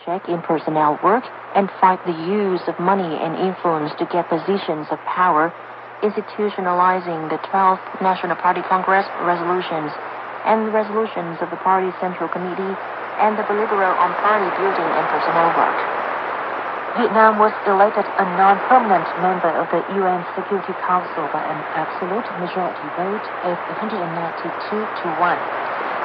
check in personnel work, and fight the use of money and influence to get positions of power, institutionalizing the 12th National Party Congress resolutions and the resolutions of the party's Central Committee and the Politburo on party building and personnel work. Vietnam was elected a non-permanent member of the UN Security Council by an absolute majority vote of 192 to 1.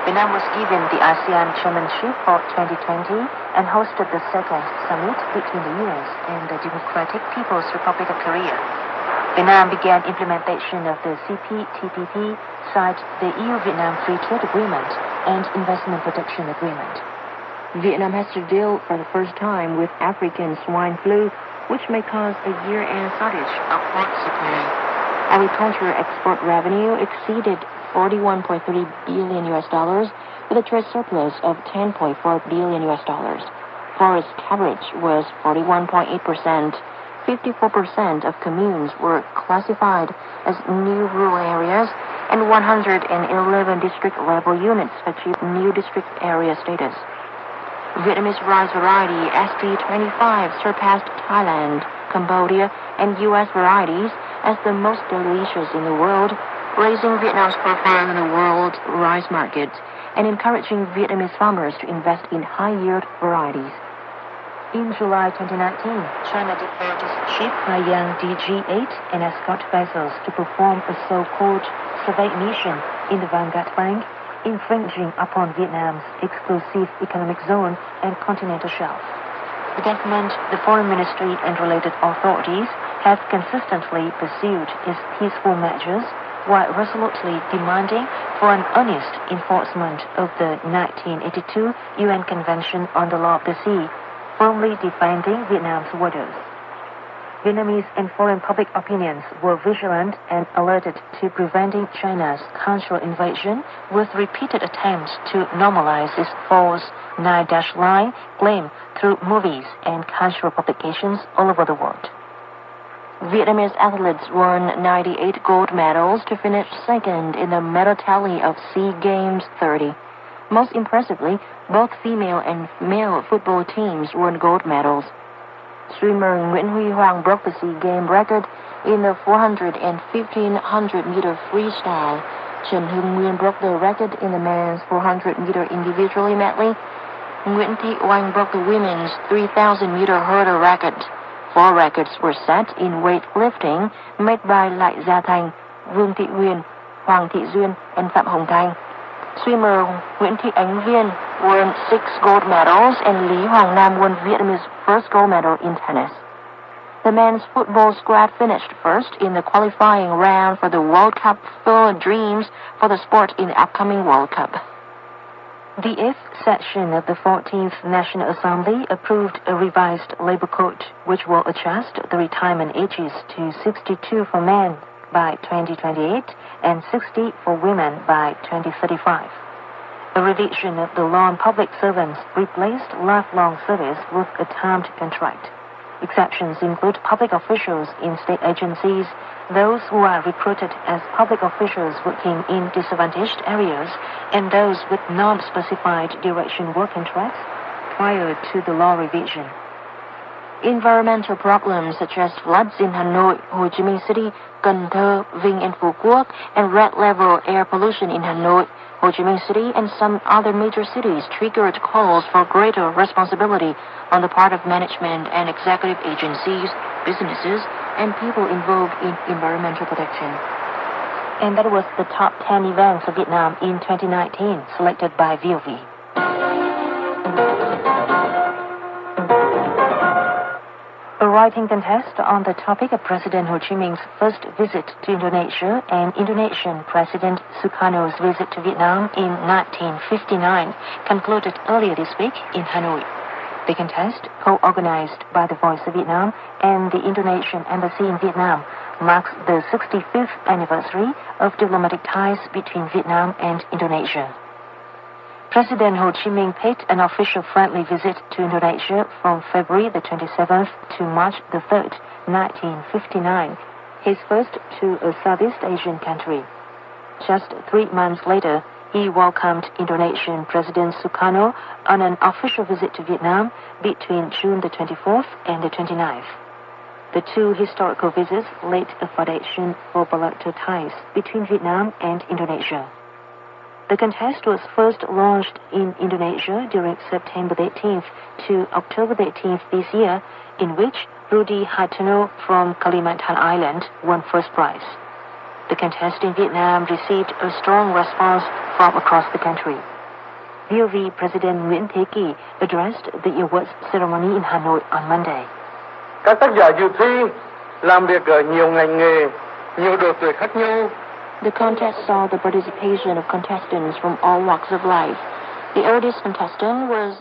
Vietnam was given the ASEAN chairmanship for 2020 and hosted the second summit between the US and the Democratic People's Republic of Korea. Vietnam began implementation of the CPTPP, signed the EU-Vietnam Free Trade Agreement and Investment Protection Agreement. Vietnam has to deal for the first time with African swine flu, which may cause a year-end shortage of pork supply. Agriculture export revenue exceeded $41.3 billion with a trade surplus of $10.4 billion. Forest coverage was 41.8%. 54% of communes were classified as new rural areas, and 111 district-level units achieved new district area status. Vietnamese rice variety ST25 surpassed Thailand, Cambodia, and U.S. varieties as the most delicious in the world, raising Vietnam's profile in the world rice market and encouraging Vietnamese farmers to invest in high-yield varieties. In July 2019, China deployed its ship Haiyang DG-8 and escort vessels to perform a so-called survey mission in the Vanguard Bank, infringing upon Vietnam's exclusive economic zone and continental shelf. The government, the foreign ministry, and related authorities have consistently pursued its peaceful measures while resolutely demanding for an honest enforcement of the 1982 UN Convention on the Law of the Sea, firmly defending Vietnam's waters. Vietnamese and foreign public opinions were vigilant and alerted to preventing China's cultural invasion with repeated attempts to normalize its false 9-dash line claim through movies and cultural publications all over the world. Vietnamese athletes won 98 gold medals to finish second in the medal tally of SEA Games 30. Most impressively, both female and male football teams won gold medals. Swimmer Nguyễn Huy Hoàng broke the SEA Games record in the 400 and 1500-meter freestyle. Trần Hưng Nguyên broke the record in the men's 400-meter individually medley. Nguyễn Thị Oanh broke the women's 3000-meter hurdle record. 4 records were set in weightlifting made by Lại Gia Thành, Vương Thị Huyền, Hoàng Thị Duyên, and Phạm Hồng Thanh. Swimmer Nguyễn Thị Ánh Viên won 6 gold medals, and Lý Hoàng Nam won Vietnam's first gold medal in tennis. The men's football squad finished first in the qualifying round for the World Cup, full of dreams for the sport in the upcoming World Cup. The 8th session of the 14th National Assembly approved a revised labor code, which will adjust the retirement ages to 62 for men by 2028 and 60 for women by 2035. A revision of the law on public servants replaced lifelong service with a timed contract. Exceptions include public officials in state agencies, those who are recruited as public officials working in disadvantaged areas, and those with non-specified duration work contracts prior to the law revision. Environmental problems such as floods in Hanoi, Ho Chi Minh City, Cần Thơ, Vinh, and Phu Quoc, and red-level air pollution in Hanoi, Ho Chi Minh City, and some other major cities triggered calls for greater responsibility on the part of management and executive agencies, businesses, and people involved in environmental protection. And that was the top 10 events of Vietnam in 2019, selected by VOV. A writing contest on the topic of President Ho Chi Minh's first visit to Indonesia and Indonesian President Sukarno's visit to Vietnam in 1959 concluded earlier this week in Hanoi. The contest, co-organized by the Voice of Vietnam and the Indonesian Embassy in Vietnam, marks the 65th anniversary of diplomatic ties between Vietnam and Indonesia. President Ho Chi Minh paid an official friendly visit to Indonesia from February the 27th to March the 3rd, 1959, his first to a Southeast Asian country. Just 3 months later, He welcomed Indonesian President Sukarno on an official visit to Vietnam between June the 24th and the 29th. The two historical visits laid a foundation for bilateral ties between Vietnam and Indonesia. The contest was first launched in Indonesia during September 18th to October 18th this year, in which Rudi Hartono from Kalimantan Island won first prize. The contest in Vietnam received a strong response from across the country. VOV President Nguyễn Thế Kỳ addressed the awards ceremony in Hanoi on Monday. Các tác giả dự thi làm việc ở nhiều ngành nghề, nhiều độ tuổi khác nhau. The contest saw the participation of contestants from all walks of life. The oldest contestant was